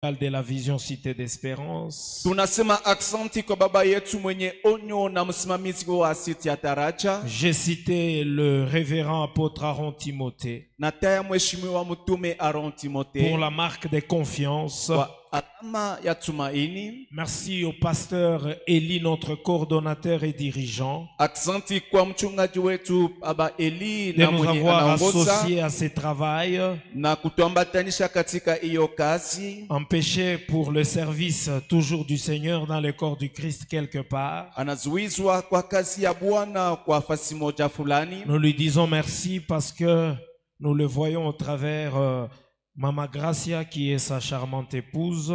de la Vision Cité d'Espérance. Tunasema aksanti kwa baba yetu mwenye onyo na msimamizi wa City ya Taracha. J'ai cité le révérend apôtre Aaron Timothée Na taya mheshimiwa mtume Aaron Timothée pour la marque de confiance. kwa alama ya tumaini. Merci au pasteur Eli, notre coordonnateur et dirigeant, Aksanti kwa mchungaji wetu baba Eli de na nous mwenye avoir anaongoza associés à ce travail, na kutuambatanisha katika hiyo kazi. empêché pour le service toujours du Seigneur dans le corps du Christ quelque part. Anazuizwa kwa kazi ya Bwana kwa fasi moja fulani. Nous lui disons merci parce que nous le voyons au travers Mama Gracia qui est sa charmante épouse.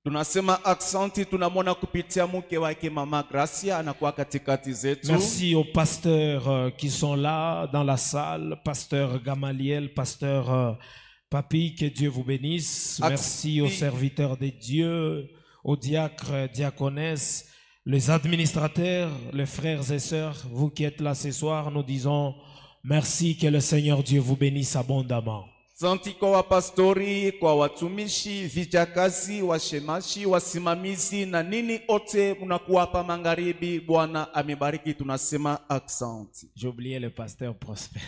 Tunasema aksanti, tunamwona kupitia mke wake Mama Gracia anakuwa katikati zetu. Merci aux pasteurs qui sont là dans la salle, pasteur Gamaliel, pasteur Papi, que Dieu vous bénisse. Merci aux serviteurs de Dieu, aux diacres, diaconesses, les administrateurs, les frères et sœurs, vous qui êtes là ce soir, nous disons merci, que le Seigneur Dieu vous bénisse abondamment. Santi kwa wapastori, kwa watumishi, vijakazi, washemashi, wasimamizi na nini ote munakuwa hapa magharibi. Bwana amebariki, tunasema aksanti. J'ai oublié le pasteur Prosper.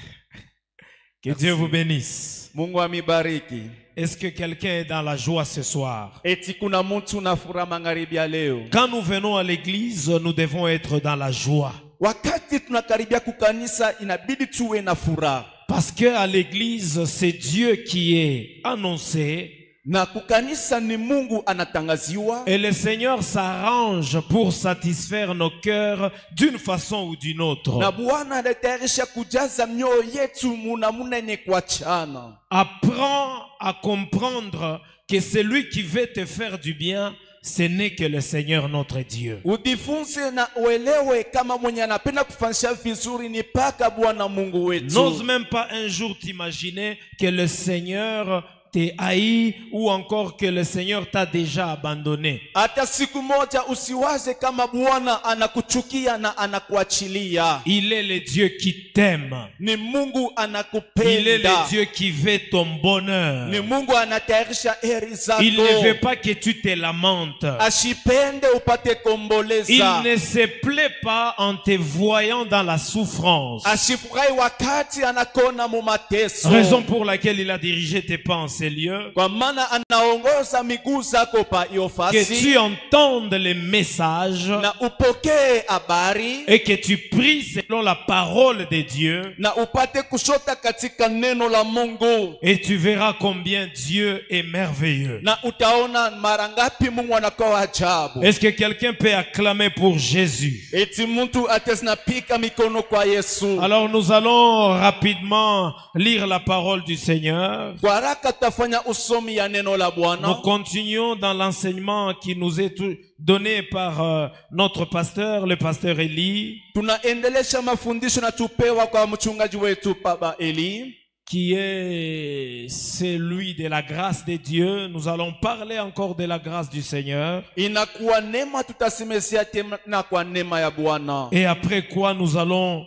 Que Dieu vous bénisse. Mungu amebariki. Est-ce que quelqu'un est dans la joie ce soir? Eti kuna mtu na furaha magharibi ya leo. Quand nous venons à l'église, nous devons être dans la joie. Wakati tunakaribia kukanisa inabidi tuwe na furaha. Parce que à l'église, c'est Dieu qui est annoncé. Na kukanisa ni Mungu anatangaziwa. Et le Seigneur s'arrange pour satisfaire nos cœurs d'une façon ou d'une autre. Na Bwana anatayarisha kujaza mioyo yetu munamuna yenye kuachana. Apprends à comprendre que celui qui veut te faire du bien, ce n'est que le Seigneur notre Dieu. Ujifunze na uelewe kama mwenye anapenda kufanyisha vizuri ni paka Bwana Mungu wetu. N'ose même pas un jour t'imaginer que le Seigneur t'es haï ou encore que le Seigneur t'a déjà abandonné. Hata siku moja usiwaze kama Bwana anakuchukia na anakuachilia. Il est le Dieu qui t'aime. Ni Mungu anakupenda. Il est le Dieu qui veut ton bonheur. Ni Mungu anatayarisha heri zako. Il ne veut pas que tu te lamentes. Ashipende upate komboleza. Il ne se plaît pas en te voyant dans la souffrance. Ashifurahi wakati anakona mu mateso. Raison pour laquelle il a dirigé tes pas en ces lieux. Kwa maana anaongoza miguu zako pa hiyo fasi. Que tu entendes les messages. Na upokee habari. Et que tu pries selon la parole de Dieu. Na upate kushota katika neno la Mungu. Et tu verras combien Dieu est merveilleux. Na utaona mara ngapi Mungu anakuwa ajabu. Est-ce que quelqu'un peut acclamer pour Jésus? Eti mtu atezinapika mikono kwa Yesu. Alors nous allons rapidement lire la parole du Seigneur. Kwa haraka tafanya usomi ya neno la Bwana. Nous continuons dans l'enseignement qui nous est donné par notre pasteur, le pasteur Eli. Tunaendelesha mafundisho na tupewa kwa mchungaji wetu Baba Eli, qui est celui de la grâce de Dieu. Nous allons parler encore de la grâce du Seigneur. Inakuwa neema, tutasemezea tena kwa neema ya Bwana. Et après quoi nous allons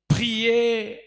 prier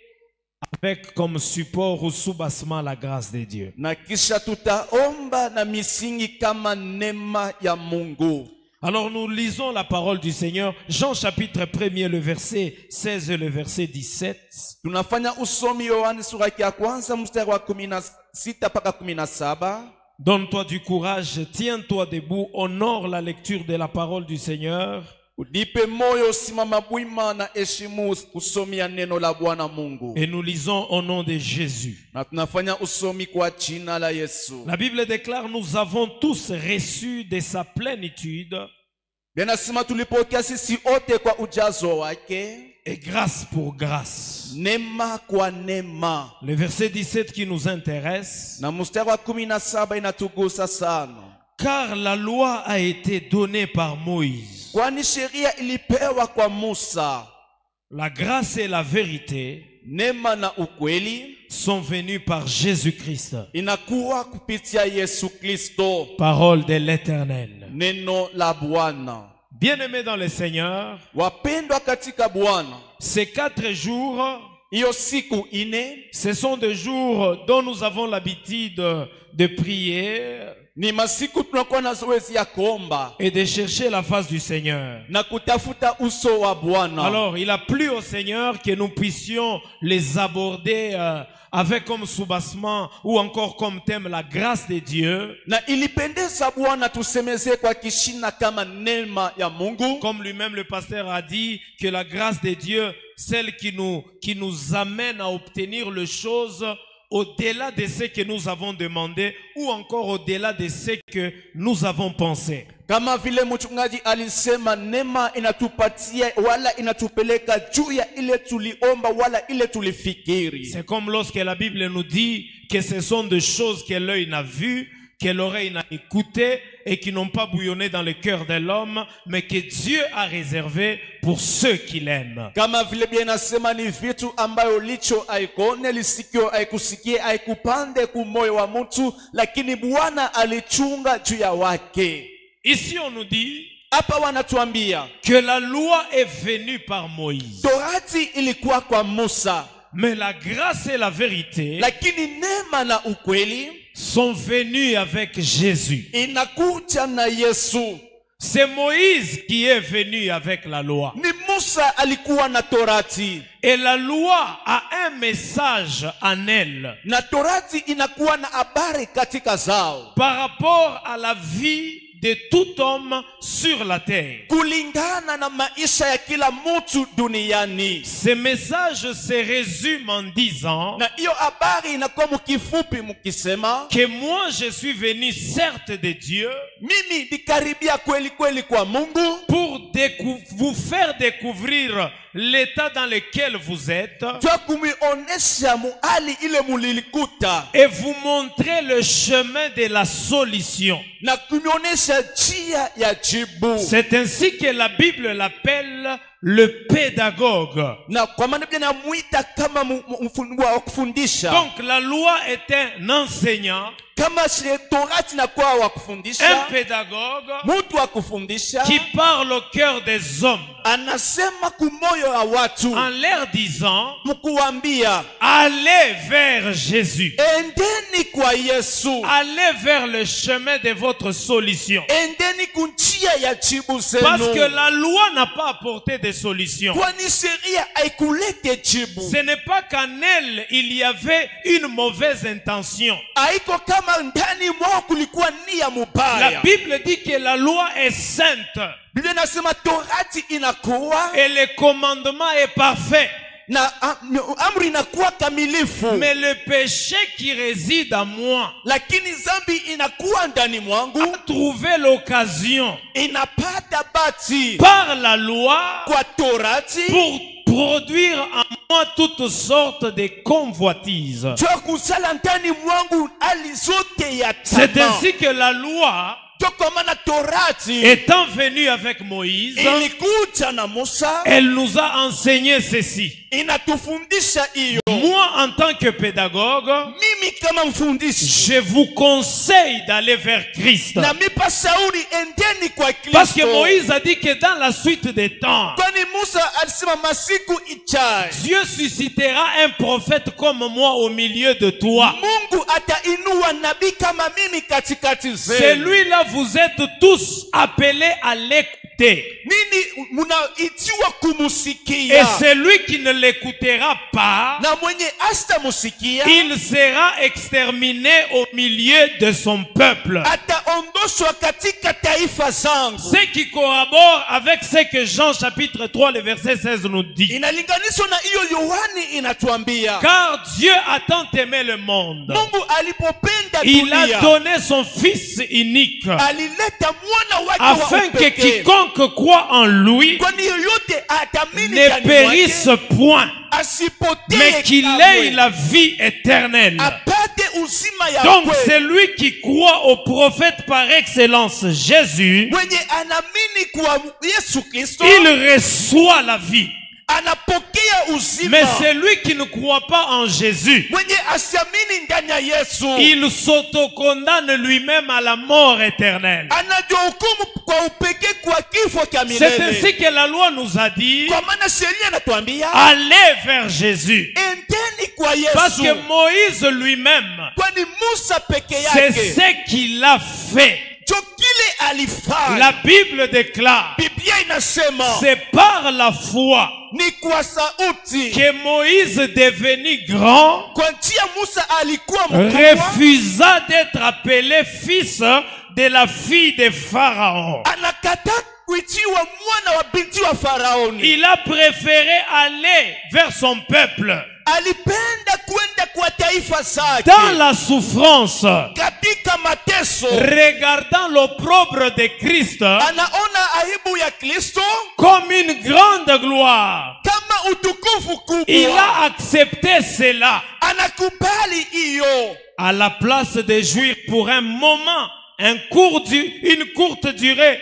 avec comme support ou soubassement la grâce de Dieu. Na kisha tutaomba na misingi kama neema ya Mungu. Alors nous lisons la parole du Seigneur, Jean chapitre 1er, le verset 16 et le verset 17. Tunafanya usomi Yohana sura ya kwanza mstari wa 16 mpaka 17. Donne-toi du courage, tiens-toi debout, honore la lecture de la parole du Seigneur. Udipe moyo, simama bwima na heshimu usomi ya neno la Bwana Mungu. Et nous lisons au nom de Jésus. Na tunafanya usomi kwa jina la Yesu. La Bible déclare, nous avons tous reçu de sa plénitude. Benasema tulipokea sisi wote kwa ujazo wake. Et grâce pour grâce. Neema kwa neema. Le verset 17 qui nous intéresse. Na mstari wa 17 inatugusa sana. Car la loi a été donnée par Moïse. Kwani sheria ilipewa kwa Musa. La grâce et la vérité neema na ukweli sont venus par Jésus-Christ. Inakuwa kupitia Yesu Kristo. Parole de l'Éternel. Neno la Bwana. Bien-aimés dans le Seigneur, wapendwa katika Bwana, ces 4 jours, hiyo siku ine, ce sont des jours dont nous avons l'habitude de prier. Ni masiku tunakuwa na zoezi ya kuomba et de chercher la face du Seigneur. na kutafuta uso wa Bwana. Alors, il a plu au Seigneur que nous puissions les aborder avec comme soubassement ou encore comme thème la grâce de Dieu. Na ilipendeza Bwana tusemeze kwa kishina kama neema ya Mungu. Comme lui-même le pasteur a dit, que la grâce de Dieu, celle qui nous amène à obtenir les choses au-delà de ce que nous avons demandé ou encore au-delà de ce que nous avons pensé. Kama vile mchungaji alisema, neema inatupatia wala inatupeleka juu ya ile tuliomba wala ile tulifikiri. C'est comme lorsque la Bible nous dit que ce sont des choses que l'œil n'a vues, que l'oreille n'a écoutées et qui n'ont pas bouillonné dans le cœur de l'homme, mais que Dieu a réservé pour ceux qui l'aiment. Kama vile Biblia inasema ni vitu ambayo licho haikuone, lisikio haikusikie, haikupande kumoyo wa mtu, lakini Bwana alichunga juu ya wake. Ici on nous dit hapa wanatuambia que la loi est venue par Moïse. Torati ilikuwa kwa Musa, mais la grâce et la vérité lakini neema na ukweli sont venus avec Jésus. inakuja na Yesu. C'est Moïse qui est venu avec la loi. Ni Musa alikuwa na Torati. Et la loi a un message en elle. Na Torati inakuwa na habari katika zao. Par rapport à la vie de tout homme sur la terre. Kulingana na maisha ya kila mtu duniani. Ce message se résume en disant na hiyo habari inakuwa mkifupi mkisema que moi je suis venu certes de Dieu mimi nikaribia kweli kweli kwa Mungu pour vous faire découvrir l'état dans lequel vous êtes et vous montrer le chemin de la solution. C'est ainsi que la Bible l'appelle le pédagogue. Donc la loi est un enseignant, un pédagogue qui parle au cœur des hommes en leur disant allez vers Jésus, allez vers le chemin de votre solution, parce que la loi n'a pas apporté de solution. Ce n'est pas qu'en elle il y avait une mauvaise intention. La Bible dit que la loi est sainte et le commandement est parfait. Mais le péché qui réside en moi a trouvé l'occasion par la loi pour produire en moi toutes sortes de convoitises. C'est ainsi que la loi, étant venue avec Moïse, elle nous a enseigné ceci. Moi, en tant que pédagogue, je vous conseille d'aller vers Christ. Parce que Moïse a dit que dans la suite des temps, Dieu suscitera un prophète comme moi au milieu de toi. Celui-là, vous êtes tous appelés à l'écouter. Et celui qui ne l'écoutera pas, il sera exterminé au milieu de son peuple. Ce qui collabore avec ce que Jean chapitre 3 le verset 16 nous dit. Car Dieu a tant aimé le monde, il a donné son Fils unique, afin que quiconque croit en lui ne périsse point, mais qu'il ait la vie éternelle. Donc celui qui croit au prophète par excellence Jésus, il reçoit la vie. Mais celui qui ne croit pas en Jésus, il s'autocondamne lui-même à la mort éternelle. C'est ainsi que la loi nous a dit allez vers Jésus. kwa Parce que Yesu. Moïse lui-même, Kwani Musa peke c'est yake ce qu'il a fait. ndio kile alifanya. La Bible déclare, Biblia inasema c'est par la foi ni kwa sauti. que Moïse, devenu grand, Kwa njia Musa alikuwa mkubwa, refusa d'être appelé fils de la fille de Pharaon. anakataa kuitiwa mwana wa binti wa Faraoni. Il a préféré aller vers son peuple. Alipenda kwenda kwa taifa zake Dans la souffrance, katika mateso. regardant l'opprobre de Christ Anaona aibu ya Kristo comme une grande gloire. kama utukufu Il kubwa. a accepté cela Anakubali hiyo à la place de jouir pour un moment, une courte durée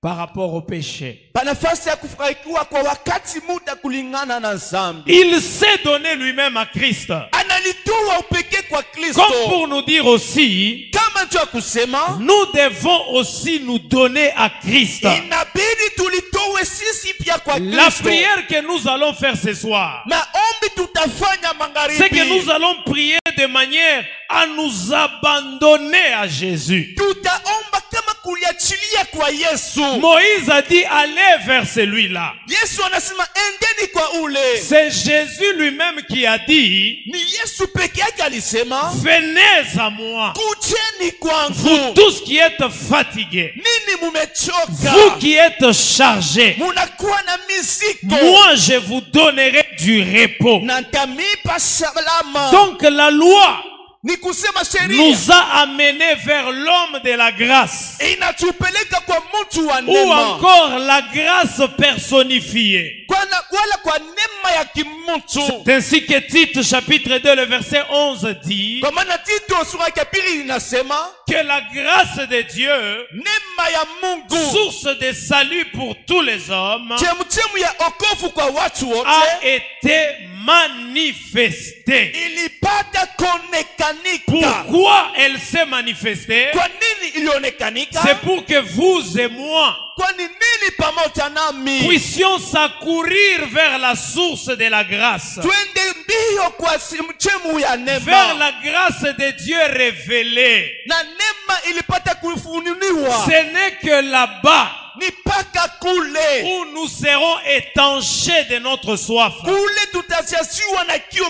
par rapport au péché. pa nafasi ya kufurahikiwa kwa wakati muda kulingana na dhambi. Il s'est donné lui-même à Christ. Analitoa upekee kwa Kristo. Comme pour nous dire aussi, Kama ndio kusema nous devons aussi nous donner à Christ. inabidi tulitowe sisi pia kwa La Kristo. prière que nous allons faire ce soir, Maombi tutafanya c'est que magharibi. nous allons prier de manière à nous abandonner à Jésus. Tutaomba kama kuliachilia kwa Yesu. Moïse a dit, allez vers celui-là. Yesu anasema endeni kwa ule. C'est Jésus lui-même qui a dit, Ni Yesu peke yake alisema venez à moi, kujeni vous kwangu. tous qui êtes fatigués, Nini mumechoka? vous qui êtes chargés, Munakuwa na mizigo. moi je vous donnerai du repos. Na nitamipa salama. Donc la loi Ni kusema sheria nous a amenés vers l'homme de la grâce, inatupeleka kwa mtu wa ou neema. encore la grâce personnifiée. Wala kwa neema ya kimuntu. C'est ainsi que Tite chapitre 2 le verset 11 dit Kwa maana Tito sura ya pili inasema que la grâce de Dieu, neema ya Mungu, source de salut pour tous les hommes, chemchemu ya okovu kwa watu a wote, été manifestée. ilipata kuonekanika. Pourquoi elle s'est manifestée? Kwa nini ilionekanika? C'est pour que vous et moi Kwani nini pamoja nami puissions accourir vers la source de la grâce, twende mbio kwa chemchemu ya vers neema. la grâce de Dieu révélée. Na neema ilipata kufunuliwa. Ce n'est que là-bas Ni paka kule. où nous serons étanchés de notre soif, Kule tutajasiwa na kiu où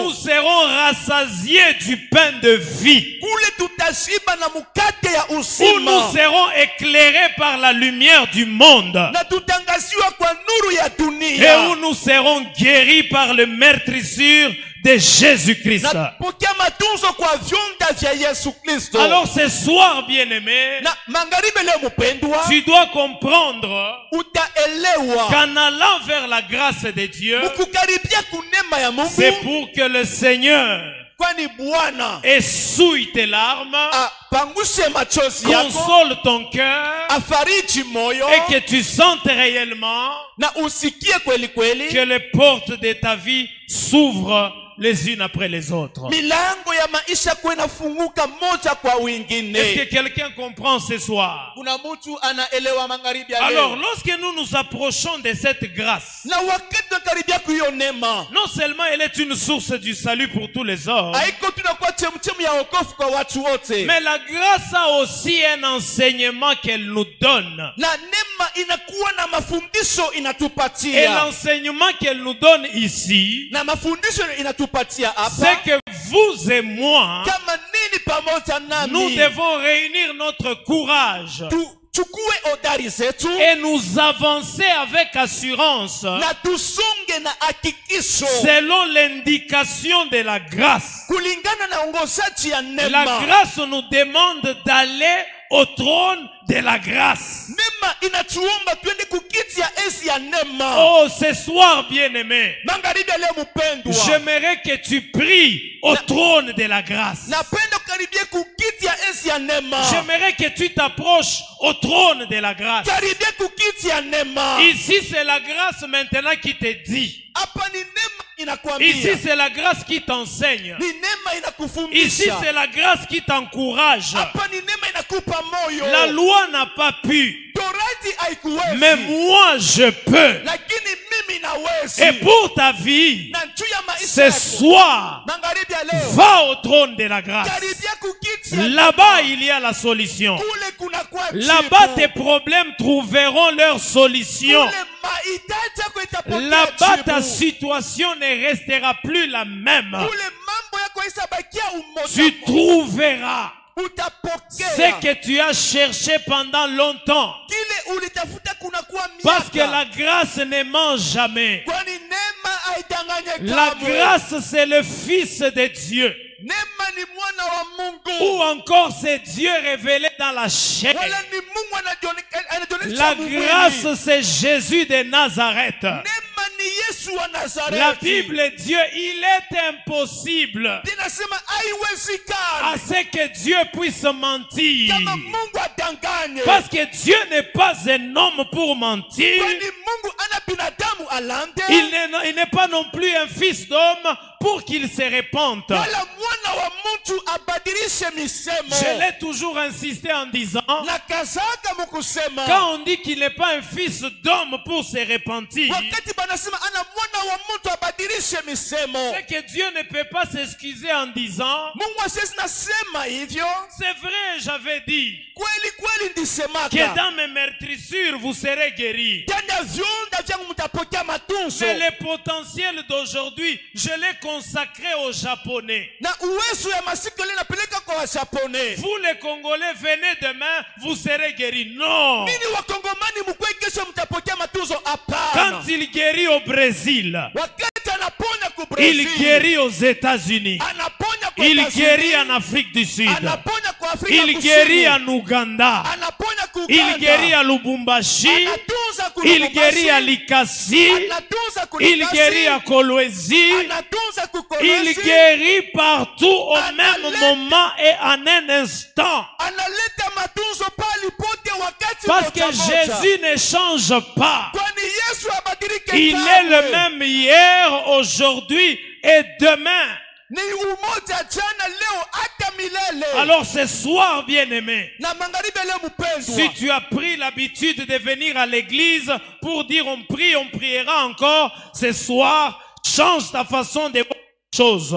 nous zetu. serons rassasiés du pain de vie, Kule tutashiba na mukate ya où nous uzima. serons éclairés par la lumière du monde, Na tutangaziwa kwa nuru ya et dunia. où nous serons guéris par le meurtrissure de Jésus-Christ. Na pokea matunzo kwa vyonda vya Yesu Kristo. Alors ce soir, bien-aimé, Na magharibi leo mpendwa, tu dois comprendre utaelewa qu'en allant vers la grâce de Dieu, ukukaribia kunema ya c'est Mungu, pour que le Seigneur kwani Bwana essuie tes larmes, apangushe machozi yako, console ton cœur, afariji moyo, et que tu sentes réellement na usikie kweli kweli que les portes de ta vie s'ouvrent les unes après les autres. milango ya maisha kwa inafunguka moja kwa wengine. Est-ce que quelqu'un comprend ce soir? Kuna mtu anaelewa magharibi ya Alors, leo? lorsque nous nous approchons de cette grâce, Na wakati tunakaribia kuiyo neema, non seulement elle est une source du salut pour tous les hommes, haiko tunakuwa chemchemu ya wokovu kwa watu wote, mais la grâce a aussi un enseignement qu'elle nous donne. na neema inakuwa na mafundisho Et inatupatia, l'enseignement qu'elle nous donne ici, na mafundisho inatupatia c'est hapa. que vous et moi, Kama nini pamoja nous nami devons réunir notre courage tuchukue odari zetu et nous avancer avec assurance na tusonge na hakikisho selon l'indication de la grâce. kulingana na ongozaji ya La neema. grâce nous demande d'aller au trône de la grâce. Neema inatuomba twende kukiti ya enzi ya neema. Oh, ce soir, bien-aimé, Magharibi ya leo mpendwa, j'aimerais que tu pries au trône de la grâce. napenda kukaribia kukiti ya enzi ya neema. J'aimerais que tu t'approches au trône de la grâce. Karibia kukiti ya neema. Ici, c'est la grâce maintenant qui te dit. Hapa ni neema inakwambia. Ici, c'est la grâce qui t'enseigne. Ni neema inakufundisha. Ici, c'est la grâce qui t'encourage. Hapa ni neema inakupa moyo. La loi n'a pas pu, Torati haikuwezi. mais moi, je peux. Lakini mimi nawezi. Et pour ta vie, Na juu ya maisha Ce soir, va au trône de la grâce. Là-bas, il y a la solution. Là-bas, tes problèmes trouveront leur solution. Là-bas, ta situation ne restera plus la même. Tu trouveras ce que tu as cherché pendant longtemps. Parce que la grâce ne ment jamais. La grâce, c'est le Fils de Dieu. Ou encore c'est Dieu révélé dans la chair. La grâce, c'est Jésus de Nazareth. La Bible dit, il est impossible à ce que Dieu puisse mentir. Parce que Dieu n'est pas un homme pour mentir. Il n'est pas non plus un fils d'homme pour qu'il se répande. Je l'ai toujours insisté en disant, quand on dit qu'il n'est pas un fils d'homme pour se repentir, c'est que Dieu ne peut pas s'excuser en disant, c'est vrai, j'avais dit que dans mes meurtrissures vous serez guéris. Mais le potentiel d'aujourd'hui, je l'ai consacré aux Japonais. Vous les Congolais, venez demain, vous serez guéris. Non. Quand il guérit au Brésil, il guérit aux États-Unis, il guérit en Afrique du Sud, il guérit en Ouganda, il guérit à Lubumbashi, il guérit à Likasi, il guérit à Kolwezi, il guérit partout au même moment et en un instant. Parce que Jésus ne change pas. Il est le même hier, aujourd'hui et demain. Alors ce soir, bien-aimé, si tu as pris l'habitude de venir à l'église pour dire on prie, on priera encore, ce soir, change ta façon de voir les choses.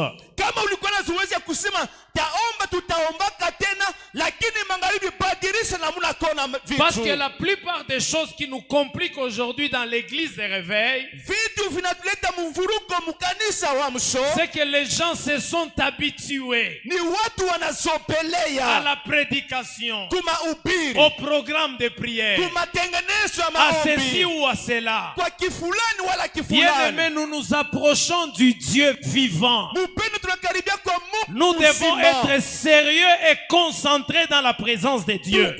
Parce que la plupart des choses qui nous compliquent aujourd'hui dans l'église de réveil, c'est que les gens se sont habitués à la prédication, au programme de prière, à ceci ou à cela. Bien-aimés, nous nous approchons du Dieu vivant. Nous devons être sérieux et concentrés dans la présence de Dieu,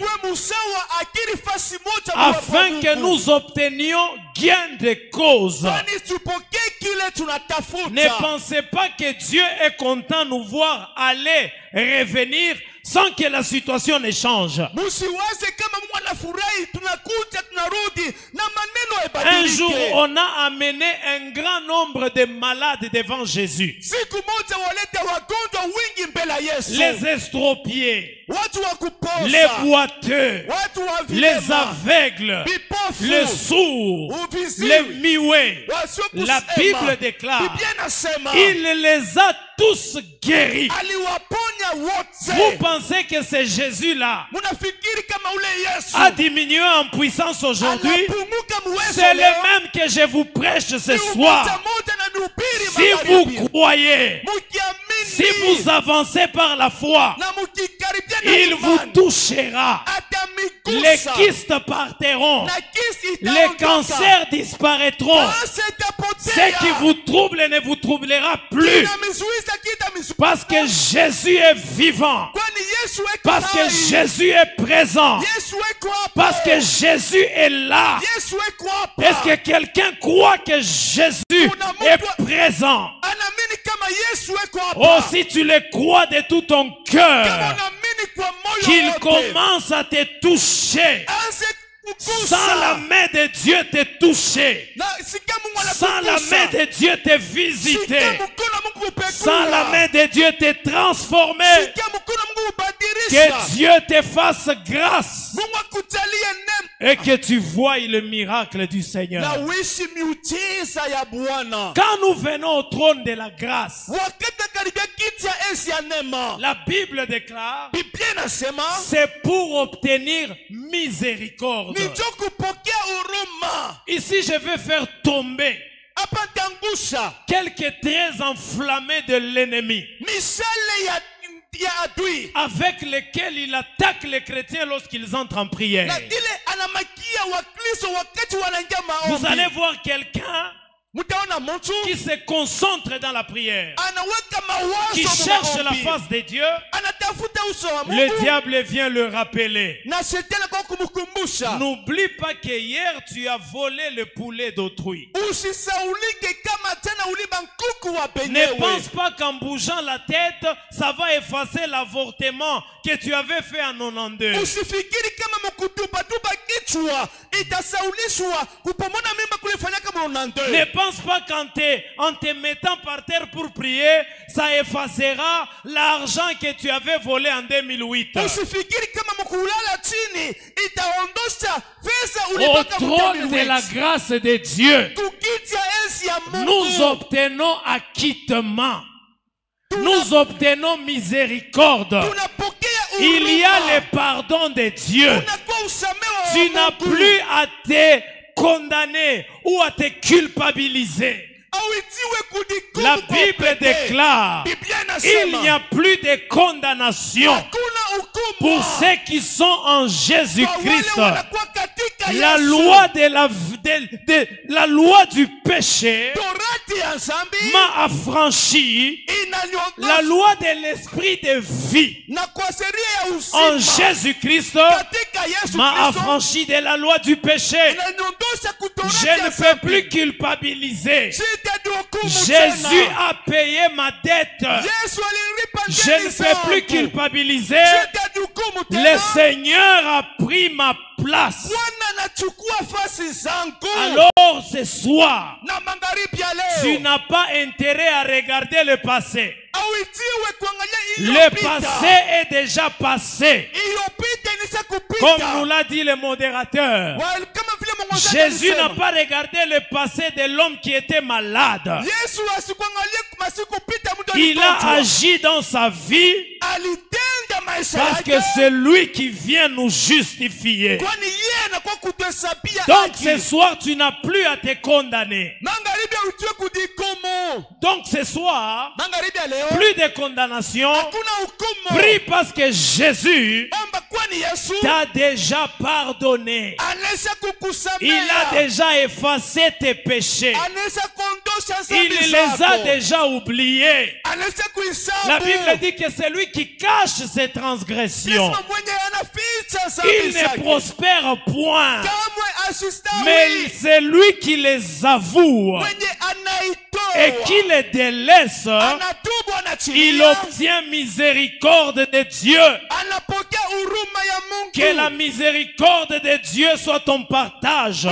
afin que nous obtenions gain de cause. Ne pensez pas que Dieu est content de nous voir aller, revenir, sans que la situation ne change. Un jour, on a amené un grand nombre de malades devant Jésus. Les estropiés, les boiteux, les aveugles, les sourds, les muets. La Bible déclare, il les a tous guéris. Vous pensez que c'est Jésus-là a diminué en puissance aujourd'hui? C'est le même que je vous prêche ce soir. Si vous croyez, si vous avancez par la foi, il vous touchera. Les kystes partiront. Les cancers disparaîtront. Ce qui vous trouble ne vous troublera plus. Parce que Jésus est vivant. Parce que Jésus est présent. Parce que Jésus est là. Est-ce que quelqu'un croit que Jésus est présent? Oh, si tu le crois de tout ton cœur, qu'il commence à te toucher, Sans la main de Dieu te toucher. Sans la main de Dieu te visiter. Sans la main de Dieu te transformer. Que Dieu te fasse grâce. Et que tu voies le miracle du Seigneur. Quand nous venons au trône de la grâce, la Bible déclare, c'est pour obtenir miséricorde. Ici, je vais faire tomber quelques traits enflammés de l'ennemi avec lesquels il attaque les chrétiens lorsqu'ils entrent en prière. Vous allez voir quelqu'un qui se concentre dans la prière, qui cherche la face de Dieu. Le diable vient le rappeler. N'oublie pas que hier tu as volé le poulet d'autrui. Ne pense pas qu'en bougeant la tête, ça va effacer l'avortement que tu avais fait en 92. Ne pense pas qu'en te mettant par terre pour prier, ça effacera l'argent que tu avais volé en 2008. Au trône de la grâce de Dieu, nous obtenons acquittement. Nous obtenons miséricorde. Il y a le pardon de Dieu. Tu n'as plus à te condamner ou à te culpabiliser. La Bible déclare, il n'y a plus de condamnation pour ceux qui sont en Jésus-Christ. La loi du péché m'a affranchi. La loi de l'esprit de vie en Jésus-Christ m'a affranchi de la loi du péché. Je ne peux plus culpabiliser. Jésus a payé ma dette. Je ne peux plus culpabiliser. Le Seigneur a pris ma place. Alors ce soir, tu n'as pas intérêt à regarder le passé. Le passé est déjà passé. Comme nous l'a dit le modérateur, Jésus n'a pas regardé le passé de l'homme qui était malade. Il a agi dans sa vie parce que c'est lui qui vient nous justifier. Donc ce soir, tu n'as plus à te condamner. Donc ce soir, plus de condamnation. Prie parce que Jésus t'a déjà pardonné. Il a déjà effacé tes péchés. Il les a déjà oubliés. La Bible dit que c'est lui qui cache ses transgressions. Il ne prospère point. Mais c'est lui qui les avoue et qui les délaisse. Il obtient miséricorde de Dieu. Que la miséricorde de Dieu soit ton partage.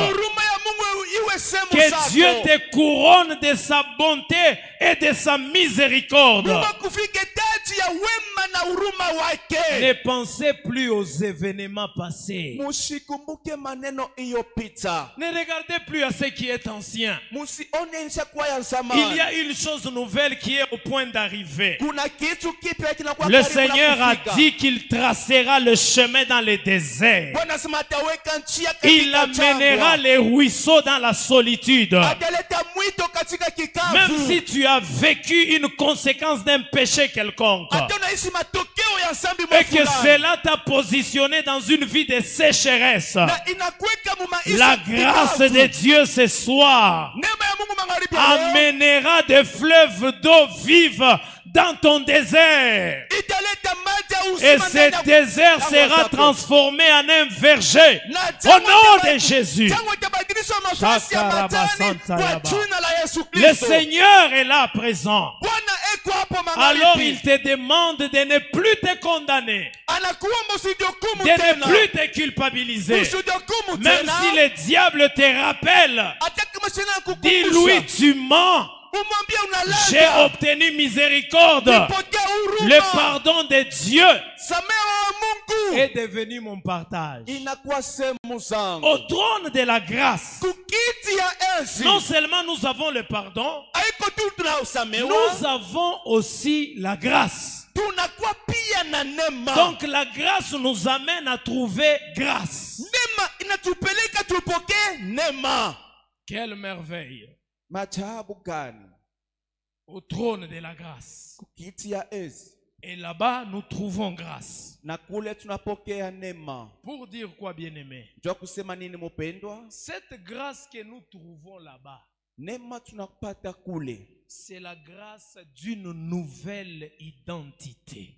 Que Dieu te couronne de sa bonté et de sa miséricorde. Ne pensez plus aux événements passés. Ne regardez plus à ce qui est ancien. Il y a une chose nouvelle qui est au point d'arriver. Le Seigneur a dit qu'il tracera le chemin dans les déserts. Il amènera les ruisseaux dans la solitude. Même si tu as vécu une conséquence d'un péché quelconque et que cela t'a positionné dans une vie de sécheresse, la grâce de Dieu ce soir amènera des fleuves d'eau vive dans ton désert. Et ce désert sera transformé en un verger. Au nom de Jésus. Le Seigneur est là présent. Alors il te demande de ne plus te condamner, de ne plus te culpabiliser. Même si le diable te rappelle, dis-lui tu mens. J'ai obtenu miséricorde. Le pardon de Dieu est devenu mon partage. Au trône de la grâce, non seulement nous avons le pardon, nous avons aussi la grâce. Donc la grâce nous amène à trouver grâce. Quelle merveille! Au trône de la grâce. Et là-bas, nous trouvons grâce. Pour dire quoi, bien-aimé? Cette grâce que nous trouvons là-bas, c'est la grâce d'une nouvelle identité.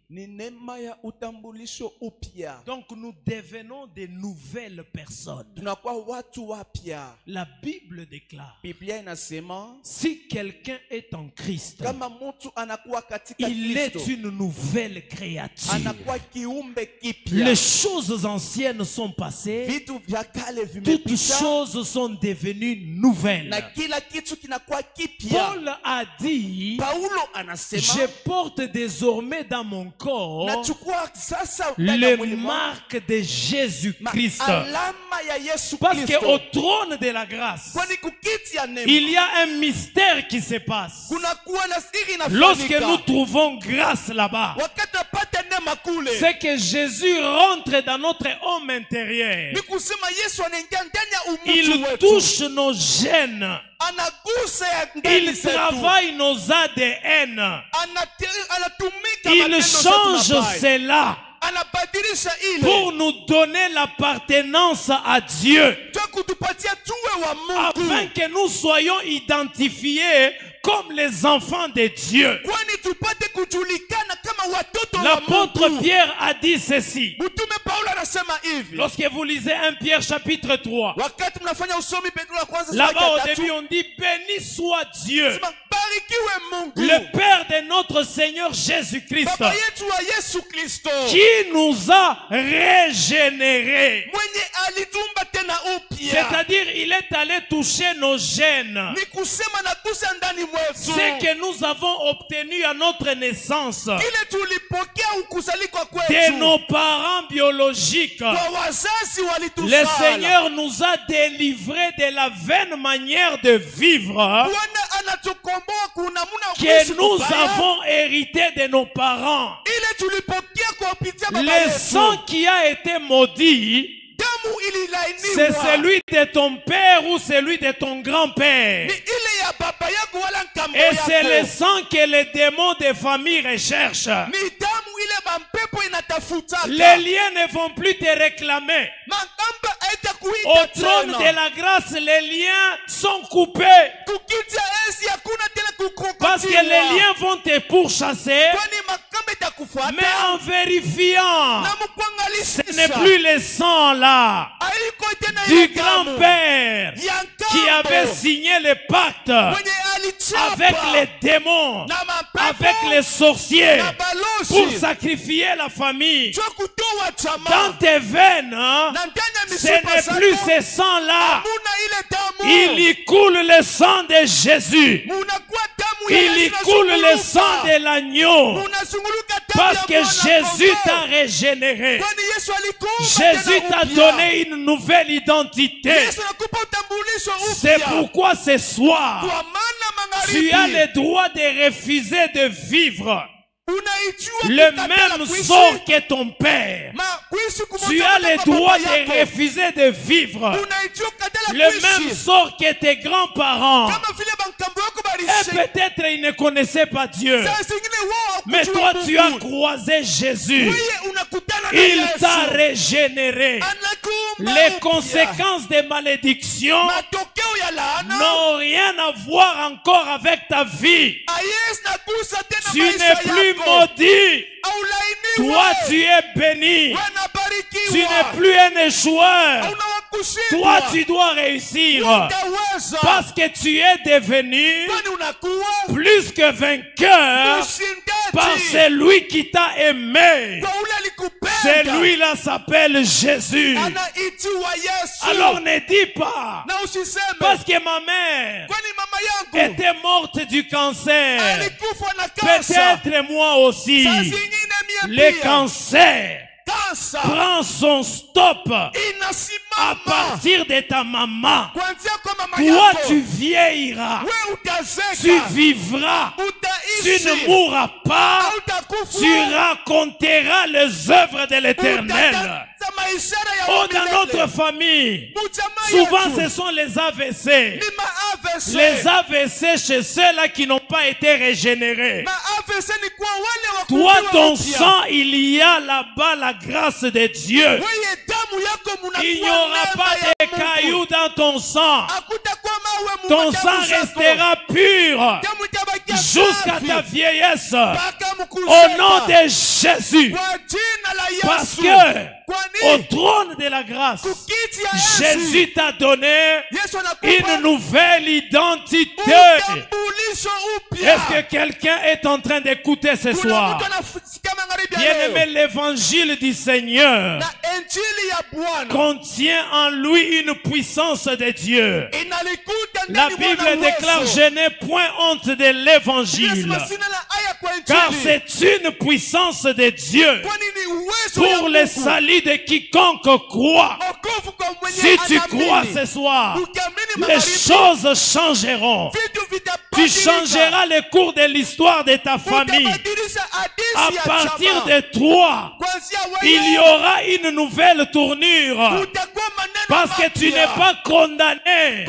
Donc nous devenons de nouvelles personnes. La Bible déclare, si quelqu'un est en Christ, il est une nouvelle créature. Les choses anciennes sont passées, toutes choses sont devenues nouvelles. Paul a dit, je porte désormais dans mon corps les marques de Jésus-Christ. Parce qu'au trône de la grâce, il y a un mystère qui se passe. Lorsque nous trouvons grâce là-bas, c'est que Jésus rentre dans notre homme intérieur. Il touche nos gènes. Il travaille nos ADN. Il change cela pour nous donner l'appartenance à Dieu, afin que nous soyons identifiés comme les enfants de Dieu. L'apôtre Pierre a dit ceci. Lorsque vous lisez 1 Pierre chapitre 3, là-bas au début on dit béni soit Dieu, le Père de notre Seigneur Jésus-Christ, qui nous a régénérés. C'est-à-dire il est allé toucher nos gènes, ce que nous avons obtenu à notre naissance de nos parents biologiques. Le Seigneur nous a délivrés de la vaine manière de vivre que nous avons hérité de nos parents. Le sang qui a été maudit, c'est celui de ton père ou celui de ton grand-père. Et c'est le sang que les démons de famille recherchent. Les liens ne vont plus te réclamer. Au trône de la grâce, les liens sont coupés. Parce que les liens vont te pourchasser. Mais en vérifiant, ce n'est plus le sang là du grand-père qui avait signé le pacte avec les démons, avec les sorciers, pour sacrifier la famille. Dans tes veines, ce n'est plus ce sang-là. Il y coule le sang de Jésus. Il y coule le sang de l'agneau. Parce que Jésus t'a régénéré. Jésus t'a donné une nouvelle identité. C'est pourquoi ce soir, tu as le droit de refuser de vivre le même sort que ton père. Tu as le droit de refuser de vivre le même sort que tes grands-parents. Et peut-être ils ne connaissaient pas Dieu, mais toi tu as croisé Jésus. Il t'a régénéré. Les conséquences des malédictions n'ont rien à voir encore avec ta vie. Tu n'es plus maudit. Toi tu es béni. Tu n'es plus un échoueur. Toi, tu dois réussir. Parce que tu es devenu plus que vainqueur par celui qui t'a aimé. Celui-là s'appelle Jésus. Alors ne dis pas, parce que ma mère était morte du cancer, peut-être moi aussi. Le cancer prend son stop à partir de ta maman. Toi, tu vieilliras, tu vivras, tu ne mourras pas, tu raconteras les œuvres de l'Éternel. Oh, dans notre famille, souvent ce sont les AVC. Les AVC chez ceux-là qui n'ont pas été régénérés. Toi, ton sang, il y a là-bas la grâce de Dieu. Il n'y aura pas de cailloux dans ton sang. Ton sang restera pur jusqu'à ta vieillesse. Au nom de Jésus. Parce que au trône de la grâce, Jésus t'a donné une nouvelle identité. Est-ce que quelqu'un est en train d'écouter ce soir? Bien-aimé, l'évangile du Seigneur contient en lui une puissance de Dieu. La Bible déclare: je n'ai point honte de l'évangile, car c'est une puissance de Dieu pour le salut de quiconque croit. Si tu crois ce soir, les choses changeront. Tu changeras le cours de l'histoire de ta famille. À partir de toi, il y aura une nouvelle tournure. Parce que tu n'es pas condamné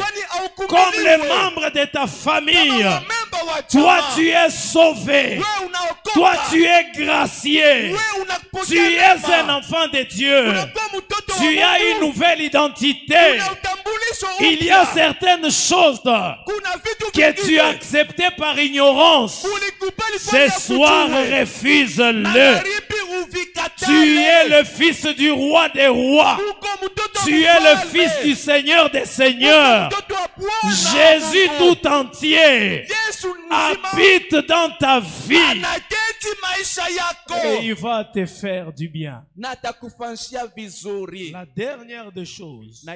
comme les membres de ta famille. Toi, tu es sauvé. Toi, tu es gracié. Tu es un enfant de Dieu. Tu as une nouvelle identité. Il y a certaines choses que tu as acceptées par ignorance. Ce soir, refuse-le. Tu es le fils du roi des rois. Tu es le fils du Seigneur des seigneurs. Jésus tout entier habite dans ta vie. Et il va te faire du bien. La dernière des choses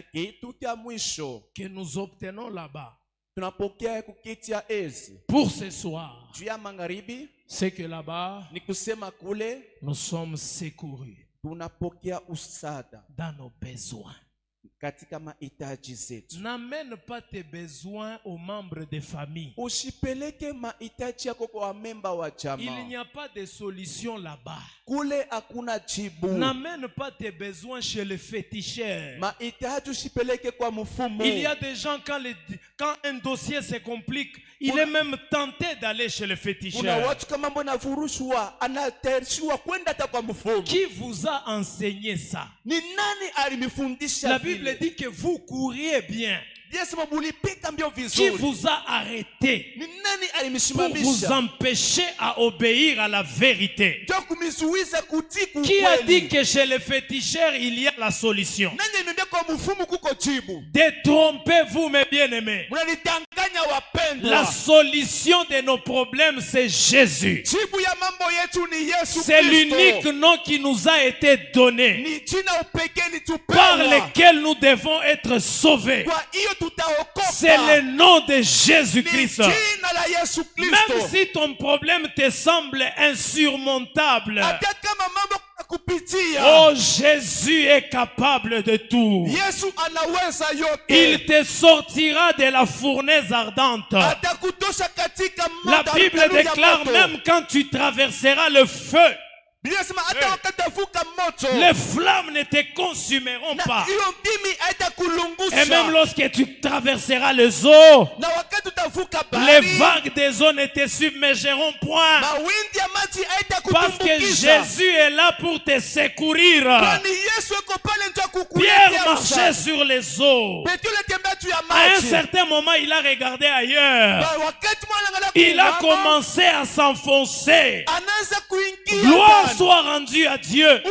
que nous obtenons là-bas pour ce soir, c'est que là-bas, nous sommes secourus dans nos besoins. N'amène pas tes besoins aux membres de famille. Il n'y a pas de solution là-bas. N'amène pas tes besoins chez les féticheurs. Il y a des gens, quand un dossier se complique, il est même tenté d'aller chez le féticheur. Qui vous a enseigné ça? La Bible dit que vous couriez bien. Qui vous a arrêté pour vous empêcher à obéir à la vérité? Qui a dit que chez les féticheurs il y a la solution? Détrompez-vous, mes bien-aimés. La solution de nos problèmes, c'est Jésus. C'est l'unique nom qui nous a été donné, par lequel nous devons être sauvés. C'est le nom de Jésus-Christ. Même si ton problème te semble insurmontable, oh, Jésus est capable de tout. Il te sortira de la fournaise ardente. La Bible déclare même quand tu traverseras le feu, les flammes ne te consumeront pas. Et même lorsque tu traverseras les eaux, Les vagues des eaux ne te submergeront point. Parce que Jésus est là pour te secourir. Pierre marchait sur les eaux. À un certain moment, il a regardé ailleurs. Il a commencé à s'enfoncer. Gloire soit rendue à Dieu.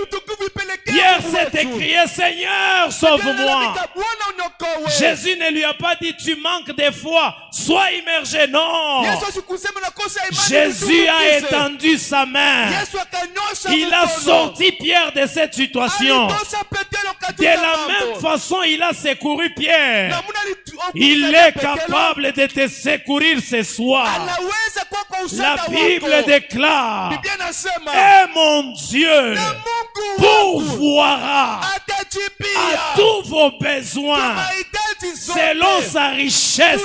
Pierre s'est écrié, Seigneur, sauve-moi. Jésus ne lui a pas dit, tu manques de foi, sois immergé. Non. Jésus a étendu sa main. Il a sorti Pierre de cette situation. De la même façon, il a secouru Pierre. Il est capable de te secourir ce soir. La Bible déclare, et mon Dieu pourvoira à tous vos besoins selon sa richesse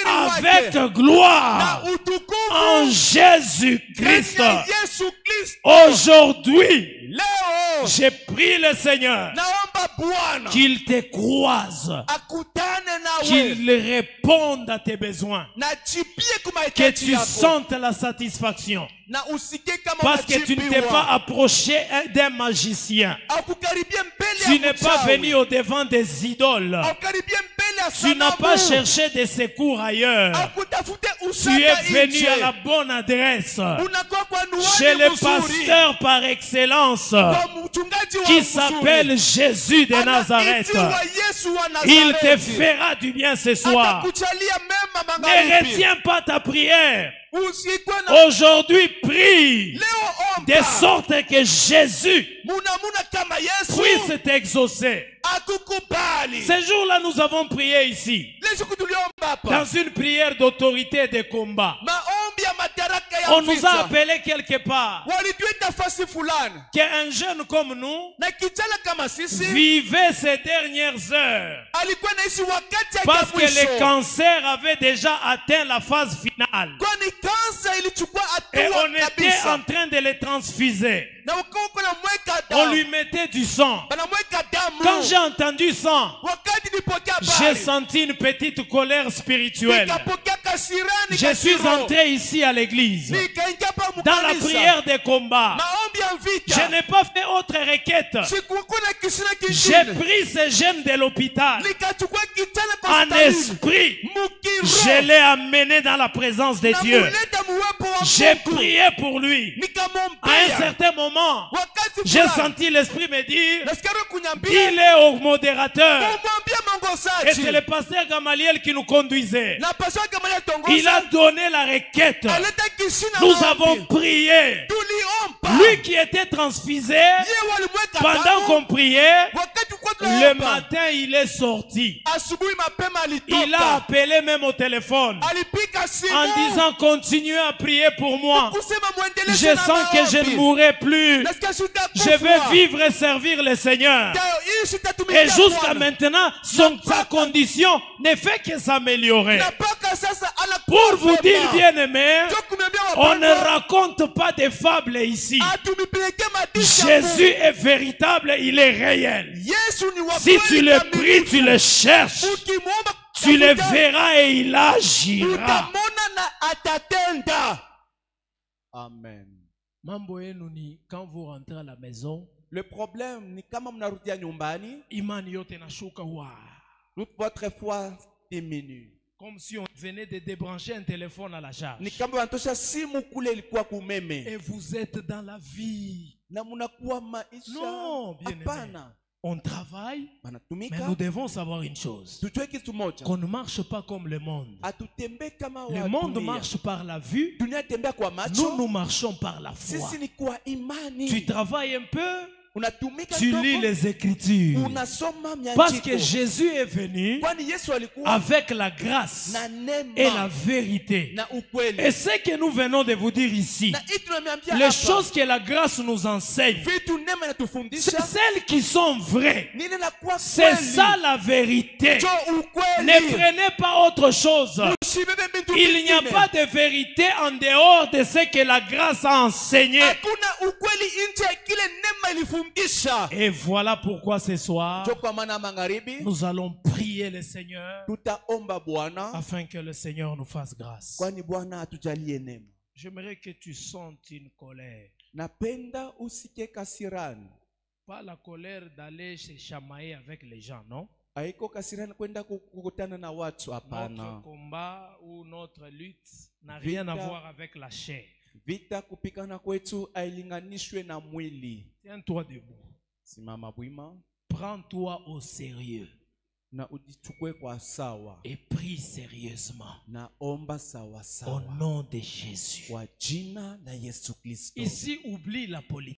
avec gloire en Jésus-Christ. Aujourd'hui, j'ai prié le Seigneur qu'il te croise, qu'il réponde à tes besoins, que tu sentes la satisfaction. Parce que tu ne t'es pas approché d'un magicien. Tu n'es pas venu au devant des idoles. Tu n'as pas cherché des secours ailleurs. Tu es venu à la bonne adresse. Chez le pasteur par excellence qui s'appelle Jésus de Nazareth. Il te fera du bien ce soir. Ne retiens pas ta prière. Aujourd'hui, prie de sorte que Jésus puisse t'exaucer. Ce jour-là, nous avons prié ici dans une prière d'autorité et de combat. On nous a appelé quelque part qu'un jeune comme nous vivait ces dernières heures parce que le cancer avait déjà atteint la phase finale et on était en train de le transfuser. On lui mettait du sang. Quand j'ai entendu sang, j'ai senti une petite colère spirituelle. Je suis entré ici à l'église dans la prière des combats. Je n'ai pas fait autre requête. J'ai pris ces jeunes de l'hôpital en esprit. Je l'ai amené dans la présence de Dieu. J'ai prié pour lui. À un certain moment, j'ai senti l'esprit me dire, dis-le au modérateur. Et c'est le pasteur Gamaliel qui nous conduisait. Il a donné la requête. Nous avons prié. Lui qui était transfusé, pendant qu'on priait, le matin il est sorti. Il a appelé même au téléphone en disant, continuez à prier pour moi. Je sens que je ne mourrai plus. Je vais vivre et servir le Seigneur. Et jusqu'à maintenant, sa condition ne fait que s'améliorer. Pour vous dire, bien-aimés, on ne raconte pas des fables ici. Jésus est véritable, il est réel. Si tu le pries, tu le cherches, tu le verras et il agira. Amen. Mambo yenu ni quand vous rentrez à la maison, Le problème ni kama mnarudia nyumbani, imani yote nashuka wa. toute votre foi diminue. Comme si on venait de débrancher un téléphone à la charge. Ni kama wanatosha simu kule ilikuwa kumeme. Et vous êtes dans la vie. Na munakuwa maisha. Non, bien aimé. On travaille, mais nous devons savoir une chose. Qu'on ne marche pas comme le monde. Le monde marche par la vue. Nous marchons par la foi. Tu travailles un peu, tu lis les Écritures. Parce que Jésus est venu avec la grâce et la vérité. Et ce que nous venons de vous dire ici, les choses que la grâce nous enseigne, c'est celles qui sont vraies. C'est ça la vérité. Ne prenez pas autre chose. Il n'y a pas de vérité en dehors de ce que la grâce a enseigné. kumkisha. Et voilà pourquoi ce soir, Ndio kwa maana magharibi nous allons prier le Seigneur tutaomba Bwana afin que le Seigneur nous fasse grâce. kwani Bwana atujalie neema. J'aimerais que tu sentes une colère. Napenda usike kasirani. Pas la colère d'aller se chamailler avec les gens, non? Haiko kasirani kwenda kukutana na watu, Notre hapana. combat ou notre lutte n'a rien à voir avec la chair. Vita kupikana kwetu ailinganishwe na mwili. Tiens-toi debout. Simama bwima Prends-toi au sérieux na ujichukue kwa sawa et prie sérieusement na omba sawa au sawa nom de Jésus. kwa jina la Yesu Kristo. Ici, oublie la politique.